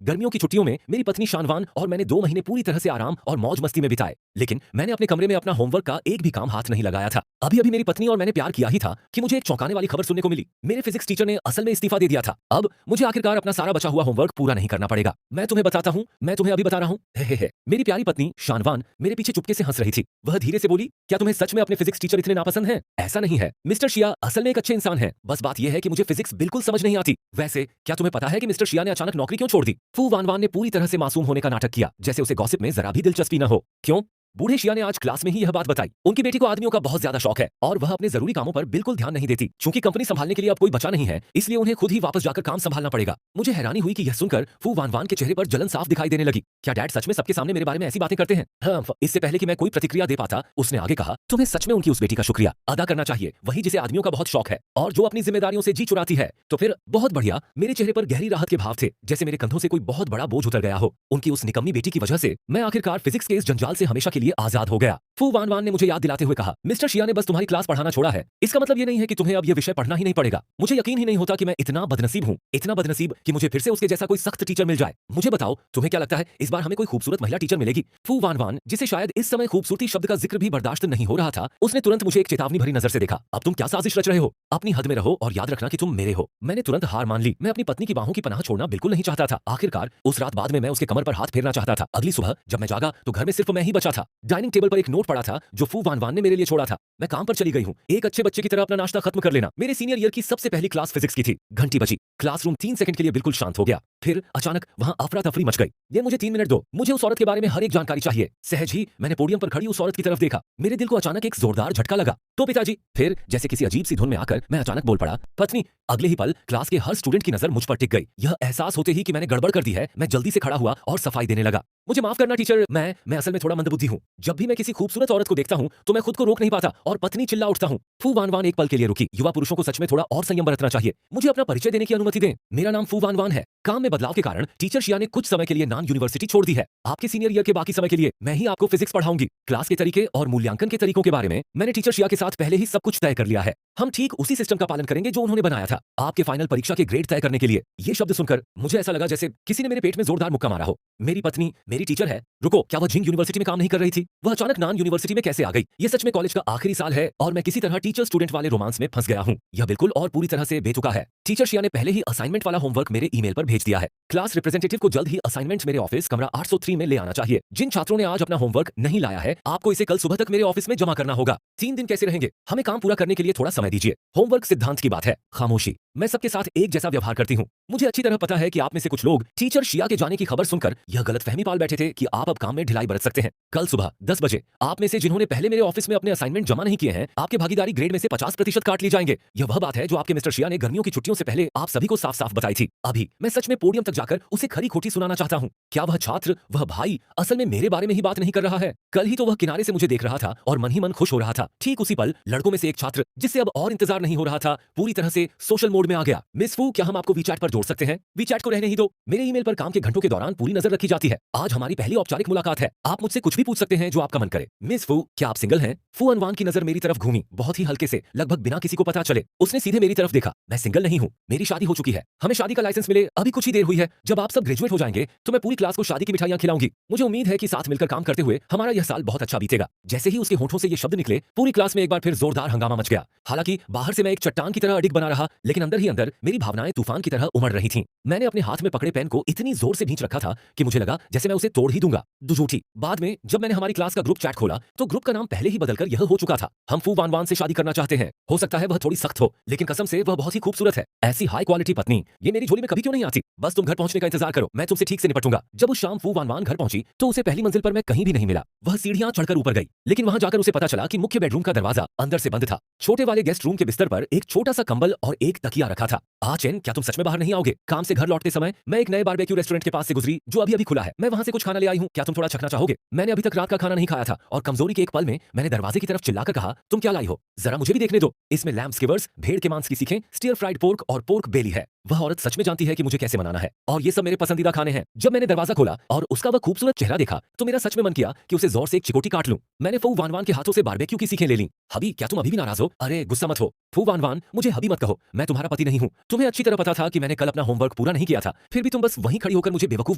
गर्मियों की छुट्टियों में मेरी पत्नी शानवान और मैंने 2 महीने पूरी तरह से आराम और मौज मस्ती में बिताए, लेकिन मैंने अपने कमरे में अपना होमवर्क का एक भी काम हाथ नहीं लगाया था। अभी अभी मेरी पत्नी और मैंने प्यार किया ही था कि मुझे एक चौंकाने वाली खबर सुनने को मिली। मेरे फिजिक्स टीचर ने असल में इस्तीफा दे दिया था। अब मुझे आखिरकार अपना सारा बचा हुआ होमवर्क पूरा नहीं करना पड़ेगा। मैं तुम्हें बताता हूँ, मैं तुम्हें अभी बता रहा हूँ। हे। मेरी प्यारी पत्नी शानवान मेरे पीछे चुपके से हंस रही थी। वह धीरे से बोली, क्या तुम्हें सच में अपने फिजिक्स टीचर इतने नापसंद हैं? ऐसा नहीं है, मिस्टर शिया असल में एक अच्छे इंसान हैं। बस बात यह है कि मुझे फिजिक्स बिल्कुल समझ नहीं आती। वैसे क्या तुम्हें पता है कि मिस्टर शिया ने अचानक नौकरी क्यों छोड़ दी? फू वानवान ने पूरी तरह से मासूम होने का नाटक किया, जैसे उसे गॉसिप में जरा भी दिलचस्पी न हो। क्यों? बूढ़े शिया ने आज क्लास में ही यह बात बताई। उनकी बेटी को आदमियों का बहुत ज्यादा शौक है और वह अपने जरूरी कामों पर बिल्कुल ध्यान नहीं देती। चूंकि कंपनी संभालने के लिए अब कोई बचा नहीं है, इसलिए उन्हें खुद ही वापस जाकर काम संभालना पड़ेगा। मुझे हैरानी हुई कि यह सुनकर फू वानवान के चेहरे पर जलन साफ दिखाई देने लगी। क्या डैड सच में सबके सामने मेरे बारे में ऐसी बातें करते हैं? हाँ। इससे पहले कि मैं कोई प्रतिक्रिया दे पाता, उसने आगे कहा, तुम्हें सच में उनकी उस बेटी का शुक्रिया अदा करना चाहिए, वही जिसे आदमियों का बहुत शौक है और जो अपनी जिम्मेदारियों से जी चुराती है। तो फिर बहुत बढ़िया। मेरे चेहरे पर गहरी राहत के भाव थे, जैसे मेरे कंधों से कोई बहुत बड़ा बोझ उतर गया हो। उनकी उस निकम्मी बेटी की वजह से मैं आखिरकार फिजिक्स के इस जंजाल से हमेशा के लिए आजाद हो गया। फू वानवान ने मुझे याद दिलाते हुए कहा, मिस्टर शिया ने बस तुम्हारी क्लास पढ़ाना छोड़ा है, इसका मतलब ये नहीं है कि तुम्हें अब ये विषय पढ़ना ही नहीं पड़ेगा। मुझे यकीन ही नहीं होता कि मैं इतना बदनसीब हूँ, इतना बदनसीब कि मुझे फिर से उसके जैसा कोई सख्त टीचर मिल जाए। मुझे बताओ, तुम्हें क्या लगता है इस बार हमें कोई खूबसूरत महिला टीचर मिलेगी? फू वानवान, जिसे शायद इस समय खूबसूरती शब्द का जिक्र भी बर्दाश्त नहीं हो रहा था, उसने तुरंत मुझे एक चेतावनी भरी नजर से देखा। अब तुम क्या साजिश रच रहे हो? अपनी हद में रहो और याद रखना कि तुम मेरे हो। मैंने तुरंत हार मान ली। मैं अपनी पत्नी की बाहों की पनाह छोड़ना बिल्कुल नहीं चाहता था। आखिरकार उस रात बाद में मैं उसके कमर पर हाथ फेरना चाहता था। अगली सुबह जब मैं जागा तो घर में सिर्फ मैं ही बचा था। डाइनिंग टेबल पर एक नोट पड़ा था जो फू वानवान ने मेरे लिए छोड़ा था। मैं काम पर चली गई हूँ, एक अच्छे बच्चे की तरह अपना नाश्ता खत्म कर लेना। मेरे सीनियर ईयर की सबसे पहली क्लास फिजिक्स की थी। घंटी बजी। क्लासरूम 3 सेकंड के लिए बिल्कुल शांत हो गया। फिर अचानक वहां अफरा तफरी मच गई। ये मुझे 3 मिनट दो, मुझे उस औरत के बारे में हर एक जानकारी चाहिए। सहज ही मैंने पोडियम पर खड़ी उस औरत की तरफ देखा। मेरे दिल को अचानक एक जोरदार झटका लगा। तो पिताजी। फिर जैसे किसी अजीब सी धुन में आकर मैं अचानक बोल पड़ा, पत्नी। अगले ही पल क्लास के हर स्टूडेंट की नजर मुझ पर टिक गई। यह एहसास होते ही कि मैंने गड़बड़ कर दी है, मैं जल्दी से खड़ा हुआ और सफाई देने लगा। मुझे माफ करना टीचर, मैं असल में थोड़ा मंदबुद्धि हूँ। जब भी मैं किसी खूबसूरत औरत को देखता हूँ तो मैं खुद को रोक नहीं पाता और पत्नी चिल्ला उठता हूँ। फू वानवान एक पल के लिए रुकी। युवा पुरुषों को सच में थोड़ा और संयम बरतना चाहिए। मुझे अपना परिचय देने की अनुमति दें। मेरा नाम फू वानवान है। काम में बदलाव के कारण टीचर शिया ने कुछ समय के लिए नान यूनिवर्सिटी छोड़ दी है। आपके सीनियर ईयर के बाकी समय के लिए मैं ही आपको फिजिक्स पढ़ाऊंगी। क्लास के तरीके और मूल्यांकन के तरीकों के बारे में मैंने टीचर शिया के साथ पहले ही सब कुछ तय कर लिया है। हम ठीक उसी सिस्टम का पालन करेंगे जो उन्होंने बनाया था। आपके फाइनल परीक्षा के ग्रेड तय करने के लिए। ये शब्द सुनकर मुझे ऐसा लगा जैसे किसी ने मेरे पेट में जोरदार मुक्का मारा हो। मेरी पत्नी मेरी टीचर है। रुको, क्या वह जिंग यूनिवर्सिटी में काम नहीं कर रही थी? वह अचानक नान यूनिवर्सिटी में कैसे आ गई? ये सच में कॉलेज का आखिरी साल है और मैं किसी तरह टीचर स्टूडेंट वाले रोमांस में फंस गया हूँ। यह बिल्कुल और पूरी तरह से बेतुका है। टीचर शिया ने पहले ही असाइनमेंट वाला होमवर्क मेरे ईमेल पर भेज दिया है। क्लास रिप्रेजेंटेटिव को जल्द ही असाइनमेंट मेरे ऑफिस कमरा 803 में ले आना चाहिए। जिन छात्रों ने आज अपना होमवर्क नहीं लाया है, आपको इसे कल सुबह तक मेरे ऑफिस में जमा करना होगा। 3 दिन कैसे रहेंगे? हमें काम पूरा करने के लिए थोड़ा समय दीजिए। होमवर्क सिद्धांत की बात है, खामोशी। मैं सबके साथ एक जैसा व्यवहार करती हूँ। मुझे अच्छी तरह पता है कि आप में से कुछ लोग टीचर शिया के जाने की खबर सुनकर यह गलतफहमी पाल बैठे थे कि आप अब काम में ढिलाई बरत सकते हैं। कल सुबह 10 बजे आप में से जिन्होंने पहले मेरे ऑफिस में अपने असाइनमेंट जमा नहीं किए हैं, आपके भागीदारी ग्रेड में से 50% काट लिए जाएंगे। यह वह बात है जो आपके मिस्टर शिया ने गर्मियों की छुट्टियों से पहले आप सभी को साफ साफ बताई थी। अभी मैं सच में पोडियम तक जाकर उसे खरी खोटी सुनाना चाहता हूँ। क्या वह छात्र, वह भाई असल में मेरे बारे में ही बात नहीं कर रहा है? कल ही तो वह किनारे से मुझे देख रहा था और मन ही मन खुश हो रहा था। ठीक उसी पल लड़कों में से एक छात्र, जिससे अब और इंतजार नहीं हो रहा था, पूरी तरह से सोशल मोड में आ गया। मिस फू, क्या हम आपको वीचैट पर जोड़ सकते हैं? वीचैट को रहने ही दो। मेरे ईमेल पर काम के घंटों के दौरान पूरी नजर रखी जाती है। आज हमारी पहली औपचारिक मुलाकात है। आप मुझसे कुछ भी पूछ सकते हैं जो आपका मन करे। मिस फू, क्या आप सिंगल हैं? फू अनवान की नजर मेरी तरफ घूमी, बहुत ही हल्के से, लगभग बिना किसी को पता चले। उसने सीधे मेरी तरफ देखा। मैं सिंगल नहीं हूँ, मेरी शादी हो चुकी है। हमें शादी का लाइसेंस मिले अभी कुछ ही देर हुई है। जब आप सब ग्रेजुएट हो जाएंगे तो मैं पूरी क्लास को शादी की मिठाइयां खिलाऊंगी। मुझे उम्मीद है कि साथ मिलकर काम करते हुए हमारा यह साल बहुत अच्छा बीतेगा। जैसे ही उसके होठों से ये शब्द निकले, पूरी क्लास में एक बार फिर जोरदार हंगामा मच गया। हालांकि बाहर से मैं एक चट्टान की तरह अडिग बना रहा, लेकिन अंदर ही अंदर मेरी भावनाएं तूफान की तरह उमड़ रही थीं। मैंने अपने हाथ में पकड़े पेन को इतनी जोर से भींच रखा था कि मुझे लगा जैसे मैं उसे तोड़ ही दूंगा। दुझूठी। बाद में जब मैंने हमारी क्लास का ग्रुप चैट खोला तो ग्रुप का नाम पहले ही बदलकर यह हो चुका था, हम फू वानवान से शादी करना चाहते हैं। हो सकता है वह थोड़ी सख्त हो, लेकिन कसम से वह बहुत ही खूबसूरत है। ऐसी हाई क्वालिटी पत्नी ये मेरी झोली में कभी क्यों नहीं आती? बस तुम घर पहुंचने का इंतजार करो, मैं तुमसे ठीक से निपटूंगा। जब उस शाम फू वानवान घर पहुंची तो उसे पहली मंजिल पर मैं कहीं भी नहीं मिला। वह सीढ़ियां चढ़कर ऊपर गई, लेकिन वहां जाकर उसे पता चला कि मुख्य बेडरूम का दरवाजा अंदर से बंद था। छोटे वाले गेस्ट रूम के बिस्तर पर एक छोटा सा कंबल और एक तकिया रखा था। चेन, क्या तुम सच में बाहर नहीं आओगे? काम से घर लौटते समय मैं एक नए बारबेक्यू रेस्टोरेंट के पास से गुजरी जो अभी अभी खुला है। मैं वहां से कुछ खाना ले आई हूँ, क्या तुम थोड़ा चखना चाहोगे? मैंने अभी तक रात का खाना नहीं खाया था और कमजोरी के एक पल में मैंने दरवाजे की तरफ चिल्लाकर कहा, तुम क्या लाई हो, जरा मुझे भी देखने दो। इसमें लैम्ब स्किवर्स, भेड़ के मांस की सीखें, स्टीयर फ्राइड पोर्क और पोर्क बेली है। वह औरत सच में जानती है कि मुझे कैसे मनाना है और ये सब मेरे पसंदीदा खाने हैं। जब मैंने दरवाजा खोला और उसका वह खूबसूरत चेहरा देखा तो मेरा सच में मन किया कि उसे जोर से एक चिकोटी काट लूं। मैंने फू वान वान के हाथों से बारबेक्यू की सीखें ले ली। हबी, क्या तुम अभी भी नाराज हो? अरे गुस्सा मत हो फू वान वान, मुझे हबी मत कहो, मैं तुम्हारा पति नहीं हूं। तुम्हें अच्छी तरह पता था कि मैंने कल अपना होमवर्क पूरा नहीं किया था, फिर भी तुम बस वहीं खड़ी होकर मुझे बेवकूफ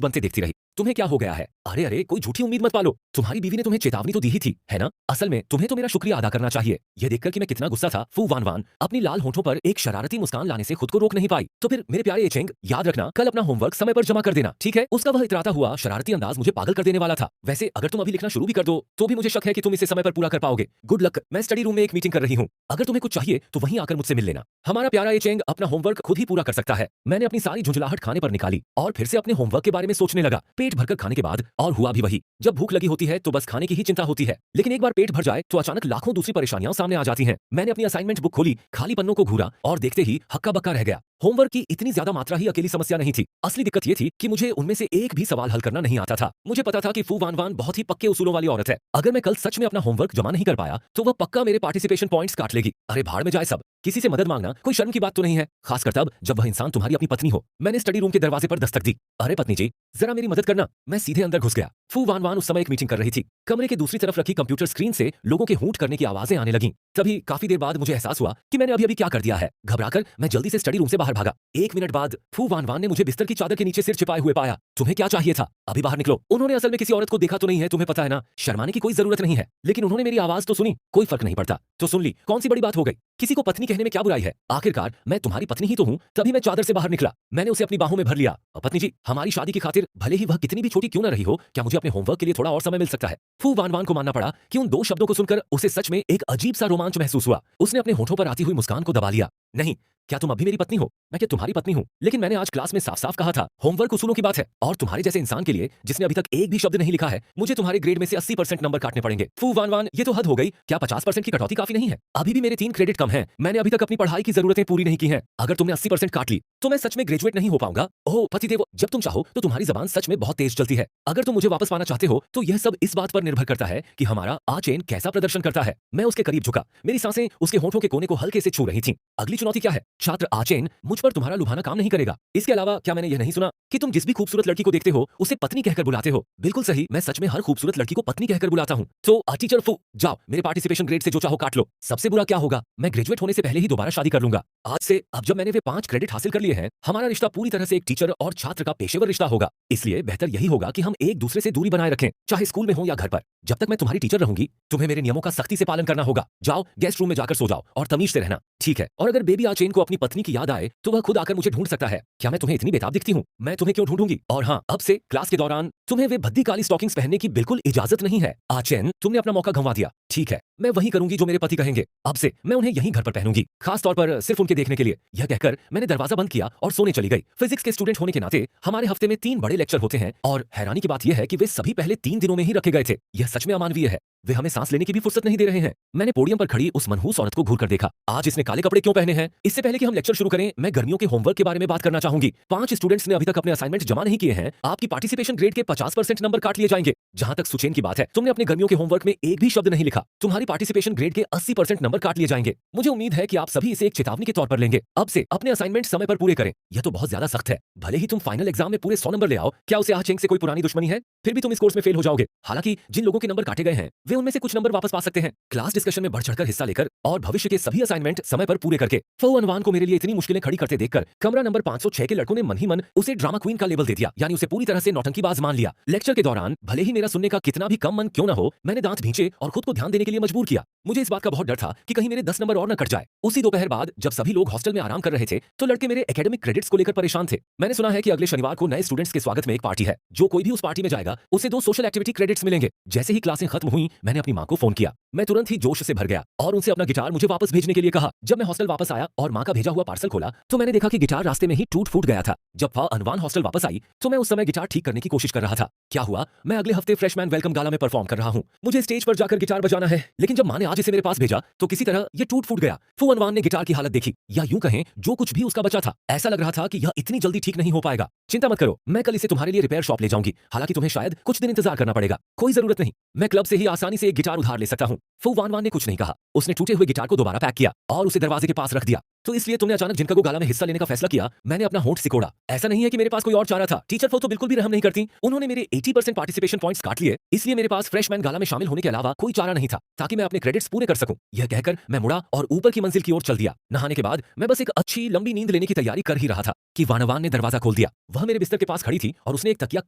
बनते देखती रही। तुम्हें क्या हो गया है? अरे अरे, कोई झूठी उम्मीद मत पालो, तुम्हारी बीवी ने तुम्हें चेतावनी तो दी ही थी, है ना? असल में तुम्हें तो मेरा शुक्रिया अदा करना चाहिए। यह देखकर कि मैं कितना गुस्सा था, फू वान वान अपनी लाल होठों पर एक शरारती मुस्कान लाने से खुद को रोक नहीं पाई। तो फिर मेरे प्यारे एचेंग, याद रखना कल अपना होमवर्क समय पर जमा कर देना, ठीक है? उसका वह इतराता हुआ शरारती अंदाज मुझे पागल कर देने वाला था। वैसे अगर तुम अभी लिखना शुरू भी कर दो तो भी मुझे शक है कि तुम इसे समय पर पूरा कर पाओगे। गुड लक, मैं स्टडी रूम में एक मीटिंग कर रही हूँ, अगर तुम्हें कुछ चाहिए तो वहीं आकर मुझसे मिल लेना। हमारा प्यारा एचेंग अपना होमवर्क खुद ही पूरा कर सकता है। मैंने अपनी सारी झुंझलाहट खाने पर निकाली और फिर से अपने होमवर्क के बारे में सोचने लगा। पेट भरकर खाने के बाद और हुआ भी वही, जब भूख लगी होती है तो बस खाने की ही चिंता होती है, लेकिन एक बार पेट भर जाए तो अचानक लाखों दूसरी परेशानियां सामने आ जाती हैं। मैंने अपनी असाइनमेंट बुक खोली, खाली पन्नों को घूरा और देखते ही हक्का बक्का रह गया। होमवर्क की इतनी ज्यादा मात्रा ही अकेली समस्या नहीं थी, असली दिक्कत ये थी कि मुझे उनमें से एक भी सवाल हल करना नहीं आता था। मुझे पता था कि फू वान वान बहुत ही पक्के उसूलों वाली औरत है। अगर मैं कल सच में अपना होमवर्क जमा नहीं कर पाया तो वह पक्का मेरे पार्टिसिपेशन पॉइंट्स काट लेगी। अरे भाड़ में जाए सब, किसी से मदद मांगना कोई शर्म की बात तो नहीं है, खासकर तब जब वह इंसान तुम्हारी अपनी पत्नी हो। मैंने स्टडी रूम के दरवाजे पर दस्तक दी। अरे पत्नी जी, जरा मेरी मदद करना। मैं सीधे अंदर घुस गया। फू वान वान उस समय एक मीटिंग कर रही थी। कमरे के दूसरी तरफ रखी कंप्यूटर स्क्रीन से लोगों के हूंट करने की आवाजें आने लगीं। तभी काफी देर बाद मुझे एहसास हुआ कि मैंने अभी क्या कर दिया है। घबराकर मैं जल्दी से स्टडी रूम से बाहर भागा। 1 मिनट बाद फू वान वान ने मुझे बिस्तर की चादर के नीचे सिर छिपाए हुए पाया। तुम्हें क्या चाहिए था? अभी बाहर निकलो। उन्होंने असल में किसी औरत को देखा तो नहीं है, तुम्हें पता है ना, शर्माने की कोई जरूरत नहीं है, लेकिन उन्होंने मेरी आवाज तो सुनी। कोई फर्क नहीं पड़ता तो सुन ली, कौन सी बड़ी बात हो गई? किसी को पत्नी कहने में क्या बुराई है? आखिरकार मैं तुम्हारी पत्नी ही तो हूँ। तभी मैं चादर से बाहर निकला। मैंने उसे अपनी बाहों में भर लिया। पत्नी जी, हमारी शादी की खातिर भले ही वह कितनी भी छोटी क्यों न रही हो, क्या मुझे अपने होमवर्क के लिए थोड़ा और समय मिल सकता है? फू वान वान को मानना पड़ा कि उन 2 शब्दों को सुनकर उसे सच में एक अजीब सा रोमांच महसूस हुआ। उसने अपने होठों पर आती हुई मुस्कान को दबा लिया। नहीं, क्या तुम अभी मेरी पत्नी हो? मैं क्या तुम्हारी पत्नी हूँ? लेकिन मैंने आज क्लास में साफ साफ कहा था, होमवर्क उसूलों की बात है और तुम्हारे जैसे इंसान के लिए जिसने अभी तक एक भी शब्द नहीं लिखा है, मुझे तुम्हारे ग्रेड में से 80% नंबर काटने पड़ेंगे। फू वान वान, ये तो हद हो गई। क्या 50% की कटौती काफी नहीं है? अभी भी मेरे 3 क्रेडिट कम हैं। मैंने अभी तक अपनी पढ़ाई की जरूरतें पूरी नहीं की हैं। अगर तुमने 80% काट ली तो मैं सच में ग्रेजुएट नहीं हो पाऊंगा। ओह पतिदेव, जब तुम चाहो तो तुम्हारी जबान सच में बहुत तेज चलती है। अगर तुम मुझे वापस पाना चाहते हो तो यह सब इस बात पर निर्भर करता है कि हमारा आचेन कैसा प्रदर्शन करता है। मैं उसके करीब झुका। मेरी सांसें उसके होठों के कोने को हल्के से छू रही थीं। अगली चुनौती क्या है? छात्र आचेन, मुझ पर तुम्हारा लुभाना काम नहीं करेगा। इसके अलावा क्या मैंने यह नहीं सुना कि तुम जिस भी खूबसूरत लड़की को देखते हो उसे पत्नी कहकर बुलाते हो? बिल्कुल सही, मैं सच में हर खूबसूरत लड़की को पत्नी कहकर बुलाता हूँ। तो टीचर फू, जाओ मेरे पार्टिसिपेशन ग्रेड से जो चाहो काट लो। सबसे बुरा क्या होगा, मैं ग्रेजुएट होने से पहले ही दोबारा शादी कर लूंगा। आज से अब जब मैंने वे 5 क्रेडिट हासिल कर लिए हैं, हमारा रिश्ता पूरी तरह से एक टीचर और छात्र का पेशेवर रिश्ता होगा। इसलिए बेहतर यही होगा कि हम एक दूसरे से दूरी बनाए रखें, चाहे स्कूल में हो या घर पर। जब तक मैं तुम्हारी टीचर रहूंगी, तुम्हें मेरे नियमों का सख्ती से पालन करना होगा। जाओ गेस्ट रूम में जाकर सो जाओ और तमीज से रहना, ठीक है? और अगर बेबी आचेन को अपनी पत्नी की याद आए तो वह खुद आकर मुझे ढूंढ सकता है। क्या मैं तुम्हें इतनी बेताब दिखती हूँ? मैं तुम्हें क्यों ढूंढूंगी? और हाँ, अब से क्लास के दौरान तुम्हें वे भद्दी काली स्टॉकिंग्स पहनने की बिल्कुल इजाजत नहीं है। आचेन, तुमने अपना मौका गंवा दिया। ठीक है, मैं वही करूंगी जो मेरे पति कहेंगे। अब से मैं उन्हें यहीं घर पर पहनूंगी, खास तौर पर सिर्फ उनके देखने के लिए। यह कहकर मैंने दरवाजा बंद किया और सोने चली गई। फिजिक्स के स्टूडेंट होने के नाते हमारे हफ्ते में 3 बड़े लेक्चर होते हैं और हैरानी की बात यह है कि वे सभी पहले 3 दिनों में ही रखे गए थे। यह सच में अमानवीय है। वे हमें सांस लेने की भी फुर्सत नहीं दे रहे हैं। मैंने पोडियम पर खड़ी उस मनहूस औरत को घूर कर देखा। आज इसने काले कपड़े क्यों पहने हैं? इससे पहले कि हम लेक्चर शुरू करें, मैं गर्मियों के होमवर्क के बारे में बात करना चाहूंगी। 5 स्टूडेंट्स ने अभी तक अपने असाइनमेंट जमा नहीं किए हैं। आपकी पार्टिसिपेशन ग्रेड के 50% नंबर काट लिए जाएंगे। जहां तक सुचेन की बात है, तुमने अपने गर्मियों के होमवर्क में एक भी शब्द नहीं लिखा। तुम्हारी पार्टिसिपेशन ग्रेड के 80% नंबर काट लिए जाएंगे। मुझे उम्मीद है कि आप सभी इसे एक चेतावनी के तौर पर लेंगे। अब से अपने असाइनमेंट समय पर पूरे करें। यह तो बहुत ज्यादा सख्त है। भले ही तुम फाइनल एग्जाम में पूरे 100 नंबर ले आओ, क्या उसे आचेंग से कोई पुरानी दुश्मनी है? फिर भी तुम इस कोर्स में फेल हो जाओगे। हालांकि जिन लोगों के नंबर काटे गए हैं, वे उनमें से कुछ नंबर वापस पा सकते हैं, क्लास डिस्कशन में बढ़ चढ़कर हिस्सा लेकर और भविष्य के सभी असाइनमेंट समय पर पूरे करके। फू अनवान को मेरे लिए इतनी मुश्किलें खड़ी करते देखकर कमरा नंबर 506 के लड़कों ने मन ही मन उसे ड्रामा क्वीन का लेबल दे दिया, यानी उसे पूरी तरह से नौटंकीबाज मान लिया। लेक्चर के दौरान भले ही मेरा सुनने का कितना भी कम मन क्यों न हो, मैंने दांत भींचे और खुद को ध्यान देने के लिए मजबूर किया। मुझे इस बात का बहुत डर था कि कहीं मेरे 10 नंबर और न कट जाए। उसी दोपहर बाद जब सभी लोग हॉस्टल में आराम कर रहे थे तो लड़के मेरे एकेडमिक क्रेडिट्स को लेकर परेशान थे। मैंने सुना है कि अगले शनिवार को नए स्टूडेंट्स के स्वागत में एक पार्टी है। जो कोई भी उस पार्टी में जाएगा उसे 2 सोशल एक्टिविटी क्रेडिट्स मिलेंगे। जैसे ही क्लासें खत्म हुई, मैंने अपनी मां को फोन किया। मैं तुरंत ही जोश से भर गया और उनसे अपना गिटार मुझे वापस भेजने के लिए कहा। जब मैं हॉस्टल वापस आया और मां का का भेजा हुआ पार्सल खोला तो मैंने देखा कि गिटार रास्ते में ही टूट फूट गया था। जब फा अनवान हॉस्टल वापस आई तो मैं उस समय गिटार ठीक करने की कोशिश कर रहा था। क्या हुआ, मैं अगले हफ्ते फ्रेशमैन वेलकम गाला में परफॉर्म कर रहा हूँ। मुझे स्टेज पर जाकर गिटार बजाना है, लेकिन जब माँ ने आज इसे मेरे पास भेजा तो किसी तरह ये टूट फूट गया। फू अनवान ने गिटार की हालत देखी, या यूं कहें जो कुछ भी उसका बचा था, ऐसा लग रहा था कि यह इतनी जल्दी ठीक नहीं हो पाएगा। चिंता मत करो, मैं कल इसे तुम्हारे लिए रिपेयर शॉप ले जाऊंगी। हालांकि तुम्हें शायद कुछ दिन इंतजार करना पड़ेगा। कोई जरूरत नहीं, मैं क्लब से ही आसानी से एक गिटार उधार ले सकता हूँ। फू वानवान ने कुछ नहीं कहा। उसने टूटे हुए गिटार को दोबारा पैक किया और उसे दरवाजे के पास रख दिया। तो इसलिए तुमने अचानक जिनका गाला में हिस्सा लेने का फैसला किया? मैंने अपना होंठ सिकोड़ा। ऐसा नहीं है कि मेरे पास कोई और चारा था। टीचर फो तो बिल्कुल भी रहम नहीं करती। उन्होंने मेरे 80% पार्टिसिपेशन पॉइंट्स काट लिए, इसलिए मेरे पास फ्रेशमैन गाला में शामिल होने के अलावा कोई चारा नहीं था ताकि मैं अपने क्रेडिट्स पूरे कर सकूं। यह कहकर मैं मुड़ा और ऊपर की मंजिल की ओर चल दिया। नहाने के बाद मैं बस एक अच्छी लंबी नींद लेने की तैयारी कर ही रहा था कि वानवान ने दरवाजा खोल दिया। वह मेरे बिस्तर के पास खड़ी थी और उसने एक तकिया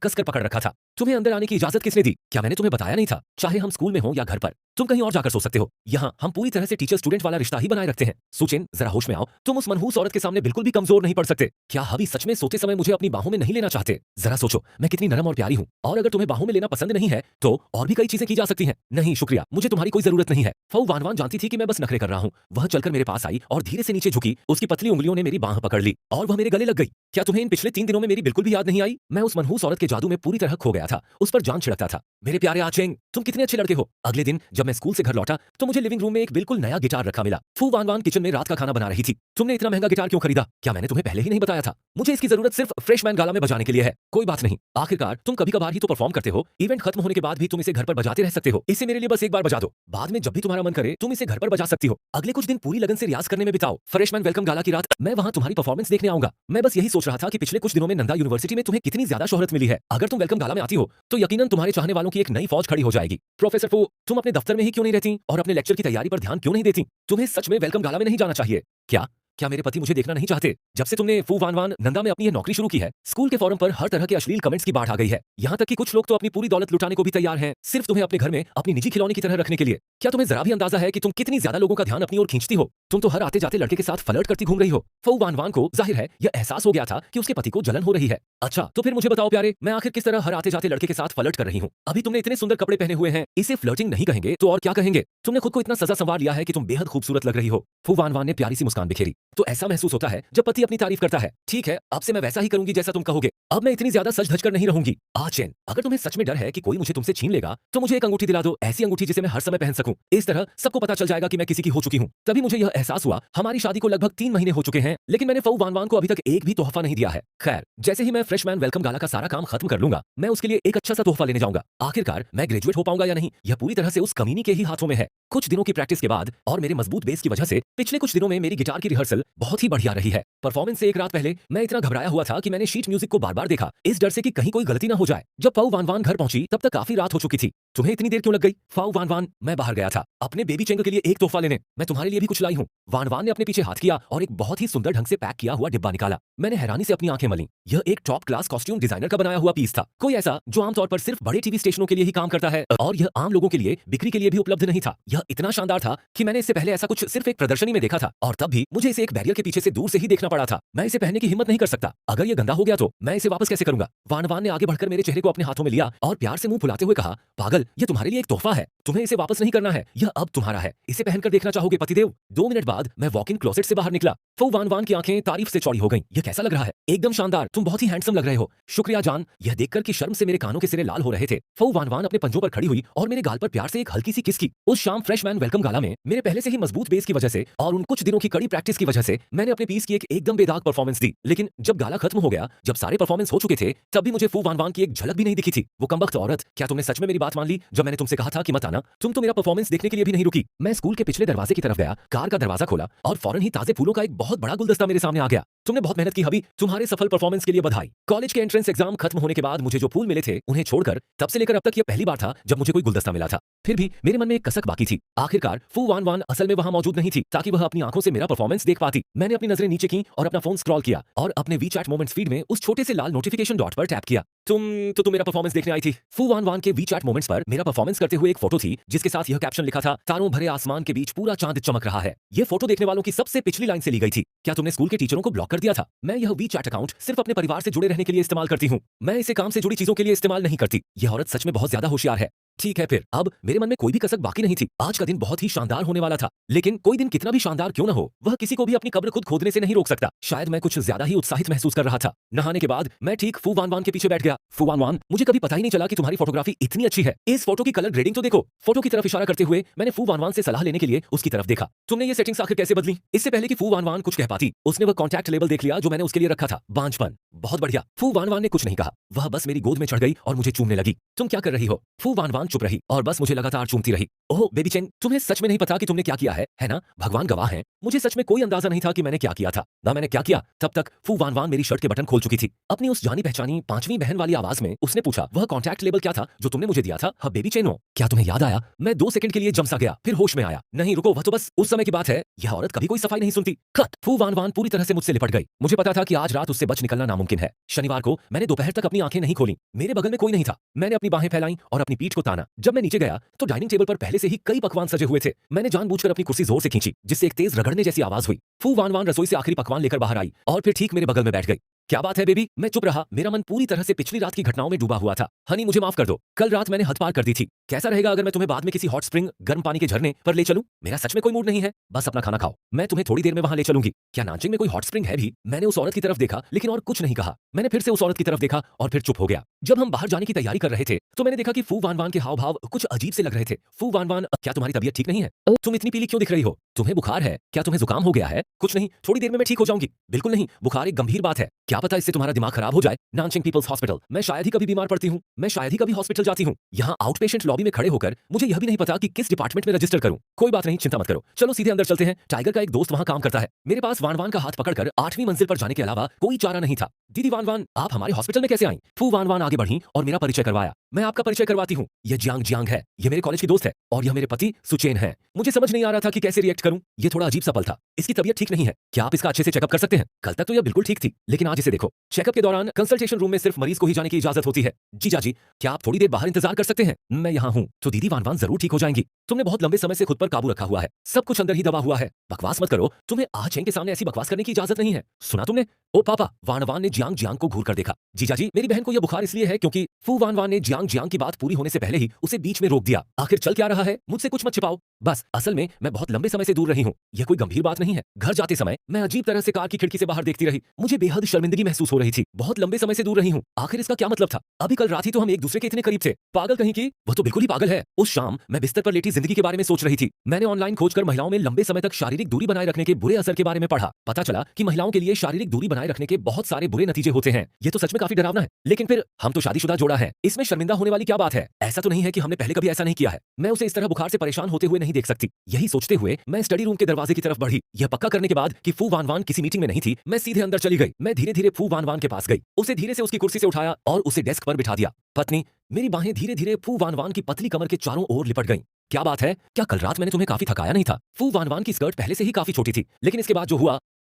कसकर पकड़ रखा था। तुम्हें अंदर आने की इजाजत किसने दी? क्या मैंने तुम्हें बताया नहीं था? चाहे हम स्कूल में हो या घर पर, तुम कहीं और जाकर सो सकते हो। यहाँ हम पूरी तरह से टीचर स्टूडेंट वाला रिश्ता ही बनाए रखते हैं। सुचिन, जरा होश में आओ। तुम उस मनहूस औरत के सामने बिल्कुल भी कमजोर नहीं पड़ सकते। क्या हबी सच में सोते समय मुझे अपनी बाहों में नहीं लेना चाहते? जरा सोचो, मैं कितनी नरम और प्यारी हूँ। और अगर तुम्हें बाहों में लेना पसंद नहीं है तो और भी कई चीजें की जा सकती हैं। नहीं शुक्रिया, मुझे तुम्हारी कोई जरूरत नहीं है। फऊ वानवान जानती थी कि मैं बस नखरे कर रहा हूँ। वह चलकर मेरे पास आई और धीरे से नीचे झुकी। उसकी पतली उंगलियों ने मेरी बाह पकड़ ली और वह मेरे गले लग गई। क्या तुम्हें इन पिछले 3 दिनों में मेरी बिल्कुल भी याद नहीं आई? मैं उस मनहूस औरत के जादू में पूरी तरह खो गया था। उस पर जान छिड़कता था। मेरे प्यारे आचेंग, तुम कितने अच्छे लड़के हो। अगले दिन जब मैं स्कूल से घर लौटा तो मुझे लिविंग रूम में एक बिल्कुल नया गिटार रखा मिला। फू वानवान किचन में रात का खाना बना रही थी। तुमने इतना महंगा गिटार क्यों खरीदा? क्या मैंने तुम्हें पहले ही नहीं बताया था? मुझे इसकी जरूरत सिर्फ फ्रेशमैन गाला में बजाने के लिए है। कोई बात नहीं, आखिरकार तुम कभी कभार ही तो परफॉर्म करते हो। इवेंट खत्म होने के बाद भी तुम इसे घर पर बजाते रह सकते हो। इसे मेरे लिए बस एक बार बजा दो। बाद में जब भी तुम्हारा मन करे तुम इसे घर पर बजा सकती हो। अगले कुछ दिन पूरी लगन से रियाज करने में बिताओ। फ्रेशमैन वेलकम गाला की रात मैं वहां तुम्हारी परफॉर्मेंस देखने आऊंगा। मैं बस यही सोच रहा था कि पिछले कुछ दिनों में नंदा यूनिवर्सिटी में तुम्हें कितनी ज्यादा शोहरत मिली है। अगर तुम वेलकम गाला में आती हो तो यकीनन तुम्हारे चाहने वालों की एक नई फौज खड़ी हो जाएगी। प्रोफेसर फू, तुम अपने दफ्तर में ही क्यों नहीं रहती और अपने लेक्चर की तैयारी पर ध्यान क्यों नहीं देती? तुम्हें सच में वेलकम गाला में नहीं जाना चाहिए क्या? क्या मेरे पति मुझे देखना नहीं चाहते? जब से तुमने फू वानवान नंदा में अपनी ये नौकरी शुरू की है, स्कूल के फोरम पर हर तरह के अश्लील कमेंट्स की बाढ़ आ गई है। यहाँ तक कि कुछ लोग तो अपनी पूरी दौलत लुटाने को भी तैयार हैं, सिर्फ तुम्हें अपने घर में अपनी निजी खिलौने की तरह रखने के लिए। क्या तुम्हें जरा भी अंदाजा है कि तुम कितनी ज्यादा लोगों का ध्यान अपनी ओर खींचती हो? तुम तो हर आते जाते लड़के के साथ फ्लर्ट करती घूम रही हो। फू वानवान को जाहिर है यह एहसास हो गया था कि उसके पति को जलन हो रही है। अच्छा, तो फिर मुझे बताओ प्यारे, मैं आखिर किस तरह हर आते जाते लड़के के साथ फ्लर्ट कर रही हूँ? अभी तुमने इतने सुंदर कपड़े पहने हुए हैं, इसे फ्लर्टिंग नहीं कहेंगे तो और क्या कहेंगे? तुमने खुद को इतना सजा संवार लिया है कि तुम बेहद खूबसूरत लग रही हो। फू वानवान ने प्यारी सी मुस्कान बिखेरी। तो ऐसा महसूस होता है जब पति अपनी तारीफ करता है। ठीक है, अब से मैं वैसा ही करूंगी जैसा तुम कहोगे। अब मैं इतनी ज्यादा सज धज कर नहीं रहूंगी। आचेन, अगर तुम्हें सच में डर है कि कोई मुझे तुमसे छीन लेगा तो मुझे एक अंगूठी दिला दो, ऐसी अंगूठी जिसे मैं हर समय पहन सकूं। इस तरह सबको पता चल जाएगा कि मैं किसी की हो चुकी हूं। तभी मुझे यह एहसास हुआ। हमारी शादी को लगभग 3 महीने हो चुके हैं, लेकिन मैंने फऊ वानवान को अभी तक एक भी तोहफा नहीं दिया है। खैर, जैसे ही मैं फ्रेशमैन वेलकम गाला का सारा काम खत्म कर लूंगा, मैं उसके लिए एक अच्छा सा तोहफा लेने जाऊंगा। आखिरकार मैं ग्रेजुएट हो पाऊंगा या नहीं, यह पूरी तरह से उस कमीनी के ही हाथों में है। कुछ दिनों की प्रैक्टिस के बाद और मेरे मजबूत बेस की वजह से पिछले कुछ दिनों में मेरी गिटार की रिहर्सल बहुत ही बढ़िया रही है। परफॉर्मेंस से एक रात पहले मैं इतना घबराया हुआ था कि मैंने शीट म्यूजिक को बार-बार देखा, इस डर से कि कहीं कोई गलती ना हो जाए। जब फऊ वानवान घर पहुंची तब तक काफी रात हो चुकी थी। तुम्हें इतनी देर क्यों लग गई? फऊ वानवान, मैं बाहर गया था अपने बेबी चेंग के लिए एक तोहफा लेने। मैं तुम्हारे लिए भी कुछ लाई हूँ। वानवान ने अपने पीछे हाथ किया और एक बहुत ही सुंदर ढंग से पैक किया हुआ डिब्बा निकाला। मैंने हैरानी से अपनी आंखें मली। यह एक टॉप क्लास कॉस्ट्यूम डिजाइनर का बनाया हुआ पीस था, कोई ऐसा जो आमतौर पर सिर्फ बड़े टीवी स्टेशनों के लिए ही काम करता है, और यह आम लोगों के लिए बिक्री के लिए भी उपलब्ध नहीं था। यह इतना शानदार था कि मैंने इससे पहले ऐसा कुछ सिर्फ एक प्रदर्शनी में देखा था, और तब भी मुझे इसे एक बैरियर के पीछे से दूर से ही देखना पड़ा था। मैं इसे पहनने की हिम्मत नहीं कर सकता। अगर यह गंदा हो गया तो मैं इसे वापस कैसे करूंगा? वानवान ने आगे बढ़कर मेरे चेहरे को अपने हाथों में लिया और प्यार से मुंह फुलाते हुए कहा, पागल, यह तुम्हारे लिए एक तोहफा है, तुम्हें इसे वापस नहीं करना है, यह अब तुम्हारा है। इसे पहनकर देखना चाहोगे पतिदेव? 2 मिनट बाद मैं वॉक इन क्लोसेट से बाहर निकला। फऊ वानवान की आंखें तारीफ से चौड़ी हो गईं। यह कैसा लग रहा है? एकदम शानदार, तुम बहुत ही हैंडसम लग रहे हो। शुक्रिया जान। यह देखकर कि शर्म से मेरे कानों के सिरे लाल हो रहे थे, फऊ वानवान अपने पंजों पर खड़ी हुई और मेरे गाल पर प्यार से एक हल्की सी किस की। उस शाम फ्रेशमैन वेलकम गाला में मेरे पहले से ही मजबूत बेस की वजह से और उन कुछ दिनों की कड़ी प्रैक्टिस की वजह से मैंने अपने पीस की एक एकदम बेदाग परफॉर्मेंस दी। लेकिन जब गाला खत्म हो गया, जब सारे परफॉर्मेंस हो चुके थे, तब भी मुझे फू वानवान की एक झलक भी नहीं दिखी थी। वो कमबख्त औरत, क्या तुमने सच में मेरी बात मान ली जब मैंने तुमसे कहा था कि मत आना? तुम तो मेरा परफॉर्मेंस देखने के लिए भी नहीं रुकी। मैं स्कूल के पिछले दरवाजे की तरफ गया, कार का दरवाजा खोला और फौरन ही ताजे फूलों का एक बहुत बड़ा गुलदस्ता मेरे सामने आ गया। तुमने बहुत मेहनत की हबी, तुम्हारे सफल परफॉर्मेंस के लिए बधाई। कॉलेज के एंट्रेंस एग्जाम खत्म होने के बाद मुझे जो फूल मिले थे, उन्हें छोड़कर तब से लेकर अब तक यह पहली बार था जब मुझे कोई गुलदस्ता मिला था। फिर भी मेरे मन में एक कसक बाकी थी। आखिरकार फू वानवान असल में वहां मौजूद नहीं थी ताकि वह अपनी आंखों से मेरा परफॉर्मेंस देख पाती। मैंने अपनी नजरें नीचे की और अपना फोन स्क्रॉल किया और अपने वीचैट मोमेंट्स फीड में उस छोटे से लाल नोटिफिकेशन डॉट पर टैप किया। तुम मेरा परफॉर्मेंस देखने आई थी। फू वानवान के वीचैट मोमेंट्स पर मेरा परफॉर्मेंस करते हुए एक फोटो थी जिसके साथ यह कैप्शन लिखा था, तारों भरे आसमान के बीच पूरा चांद चमक रहा है। यह फोटो देखने वालों की सबसे पिछली लाइन से ली गई थी। क्या तुमने स्कूल के टीचरों को ब्लॉक कर दिया था? मैं यह वीचैट अकाउंट सिर्फ अपने परिवार से जुड़े रहने के लिए इस्तेमाल करती हूँ। मैं इसे काम से जुड़ी चीजों के लिए इस्तेमाल नहीं करती। यह औरत सच में बहुत ज्यादा होशियार है। ठीक है फिर अब मेरे मन में कोई भी कसक बाकी नहीं थी। आज का दिन बहुत ही शानदार होने वाला था, लेकिन कोई दिन कितना भी शानदार क्यों न हो, वह किसी को भी अपनी कब्र खुद खोदने से नहीं रोक सकता। शायद मैं कुछ ज्यादा ही उत्साहित महसूस कर रहा था। नहाने के बाद मैं ठीक फू वान वान के पीछे बैठ गया। फू वान वान, मुझे कभी पता ही नहीं चला कि तुम्हारी फोटोग्राफी इतनी अच्छी है। इस फोटो की कलर ग्रेडिंग तो देखो। फोटो की तरफ इशारा करते हुए मैंने फू वान वान से सलाह लेने के लिए उसकी तरफ देखा। तुमने ये सेटिंग्स आखिर कैसे बदली? इससे पहले कि फू वान वान कुछ कह पाती, उसने वह कॉन्टैक्ट लेबल देख लिया जो मैंने उसके लिए रखा था, बांझपन। बहुत बढ़िया। फू वान वान ने कुछ नहीं कहा, वह बस मेरी गोद में चढ़ गई और मुझे चूमने लगी। तुम क्या कर रही हो? फू वान वान चुप रही और बस मुझे लगातार चूमती रही। ओह बेबी चेंग, तुम्हें सच में नहीं पता कि तुमने क्या किया है ना? भगवान गवाह है, मुझे सच में कोई अंदाजा नहीं था कि मैंने क्या किया था। ना मैंने क्या किया, तब तक फू वान वान मेरी शर्ट के बटन खोल चुकी थी। अपनी उस जानी पहचानी पांचवी बहन वाली आवाज में उसने पूछा, वह कॉन्टैक्ट लेबल क्या था जो तुमने मुझे दिया था? हाँ बेबी चेनो, क्या तुम्हें याद आया? मैं 2 सेकंड के लिए जमसा गया, फिर होश में आया। नहीं रुको, वह तो बस उस समय की बात है। यह औरत कभी कोई सफाई नहीं सुनती। कट। फू वान वान पूरी तरह से मुझसे लिपट गई। मुझे पता था कि आज रात उससे बच निकलना नामुमकिन है। शनिवार को मैंने दोपहर तक अपनी आंखें नहीं खोली। मेरे बगल में कोई नहीं था। मैंने अपनी बाहें फैलाई और अपनी पीठ को ताना। जब मैं नीचे गया तो डाइनिंग टेबल पर पहले से ही कई पकवान सजे हुए थे। मैंने जानबूझकर अपनी कुर्सी जोर से खींची, जिससे एक तेज रगड़ने जैसी आवाज हुई। फू वान वान रसोई से आखिरी पकवान लेकर बाहर आई और फिर ठीक मेरे बगल में बैठ गई। क्या बात है बेबी? मैं चुप रहा। मेरा मन पूरी तरह से पिछली रात की घटनाओं में डूबा हुआ था। हनी मुझे माफ कर दो, कल रात मैंने हद पार कर दी थी। कैसा रहेगा अगर मैं तुम्हें बाद में किसी हॉट स्प्रिंग गर्म पानी के झरने पर ले चलूं? मेरा सच में कोई मूड नहीं है, बस अपना खाना खाओ, मैं तुम्हें थोड़ी देर में वहां ले चलूंगी। क्या नानचिंग में कोई हॉट स्प्रिंग है भी? मैंने उस औरत की तरफ देखा लेकिन और कुछ नहीं कहा। मैंने फिर से उस औरत की तरफ देखा और फिर चुप हो गया। जब हम बाहर जाने की तैयारी कर रहे थे तो मैंने देखा कि फू वान वान के हाव भाव कुछ अजीब से लग रहे थे। फू वान वान, क्या तुम्हारी तबीयत ठीक नहीं है? तुम इतनी पीली क्यों दिख रही हो? तुम्हें बुखार है क्या? तुम्हें जुकाम हो गया है? कुछ नहीं, थोड़ी देर में मैं ठीक हो जाऊंगी। बिल्कुल नहीं, बुखार एक गंभीर बात है। क्या पता इससे तुम्हारा दिमाग खराब हो जाए। नानचिंग पीपल्स हॉस्पिटल, मैं शायद ही कभी बीमार पड़ती हूँ। मैं शायद ही कभी हॉस्पिटल जाती हूँ। यहाँ आउट पेशेंट लॉबी में खड़े होकर मुझे यह भी नहीं पता कि किस डिपार्टमेंट में रजिस्टर करूँ। कोई बात नहीं, चिंता मत करो, चलो सीधे अंदर चलते हैं। टाइगर का एक दोस्त वहाँ काम करता है। मेरे पास वान वान का हाथ पकड़कर 8वीं मंजिल पर जाने के अलावा कोई चारा नहीं था। दीदी वान वान, आप हमारे हॉस्पिटल में कैसे आई? फू वान वान आगे बढ़ी और मेरा परिचय करवाया। मैं आपका परिचय करवाती हूँ, यह जियांग जियांग है। यह मेरे कॉलेज की दोस्त है और यह मेरे पति सुचेन है। मुझे समझ नहीं आ रहा था कि कैसे रिएक्ट करूं। यह थोड़ा अजीब सा पल था। इसकी तबीयत ठीक नहीं है, क्या आप इसका अच्छे से चेकअप कर सकते हैं? कल तक तो यह बिल्कुल ठीक थी, लेकिन आज इसे देखो। चेकअप के दौरान कंसल्टेशन रूम में सिर्फ मरीज को ही जाने की इजाजत होती है। जीजा जी, क्या आप थोड़ी देर बाहर इंतजार कर सकते हैं? मैं यहाँ हूँ। तो दीदी वान वान जरूर ठीक हो जाएंगी। तुमने बहुत लंबे समय से खुद पर काबू रखा हुआ है, सब कुछ अंदर ही दबा हुआ है। बकवास मत करो, तुम्हें आचेंग के सामने ऐसी बकवास करने की इजाजत नहीं है। सुना तुमने? ओ पापा, वान वान ने जियांग जियांग को घूर कर देखा। जीजा जी, मेरी बहन को यह बुखार इसलिए है क्योंकि फू वान वान ने जियांग जियांग की बात पूरी होने से पहले ही उसे बीच में रोक दिया। आखिर चल क्या रहा है? मुझसे कुछ मत छिपाओ। बस असल में मैं बहुत लंबे समय से दूर रही हूँ, यह कोई गंभीर बात नहीं है। घर जाते समय मैं अजीब तरह से कार की खिड़की से बाहर देखती रही। मुझे बेहद शर्मिंदगी महसूस हो रही थी। बहुत लंबे समय से दूर रही हूँ, आखिर इसका क्या मतलब था? अभी कल रात ही तो हम एक दूसरे के इतने करीब थे। पागल कहीं की, वह तो बिल्कुल ही पागल है। उस शाम मैं बिस्तर पर लेटी जिंदगी के बारे में सोच रही थी। मैंने ऑनलाइन खोजकर महिलाओं में लंबे समय तक शारीरिक दूरी बनाए रखने के बुरे असर के बारे में पढ़ा। पता चला कि महिलाओं के लिए शारीरिक दूरी बनाए रखने के बहुत सारे बुरे नतीजे होते हैं। ये तो सच में काफी डरावना है। लेकिन फिर हम तो शादीशुदा जोड़ा है, इसमें शर्मिंदा होने वाली क्या बात है? ऐसा तो नहीं है कि हमने पहले कभी ऐसा नहीं किया है। मैं उसे इस तरह बुखार से परेशान होते हुए नहीं देख सकती। यही सोचते हुए मैं स्टडी रूम के दरवाजे की तरफ बढ़ी। यह पक्का करने के बाद कि फू वान वान किसी मीटिंग में नहीं थी, मैं सीधे अंदर चली गई। मैं धीरे धीरे फू वान वान के पास गई, उसे धीरे से उसकी कुर्सी से उठाया और उसे डेस्क पर बिठा दिया। पत्नी, मेरी बाहें धीरे धीरे फू वान वान की पतली कमर के चारों ओर लिपट गईं। क्या बात है? क्या कल रात मैंने तुम्हें काफी थकाया नहीं था? फू वान वान की स्कर्ट पहले से ही काफी छोटी थी, लेकिन इसके बाद जो हुआ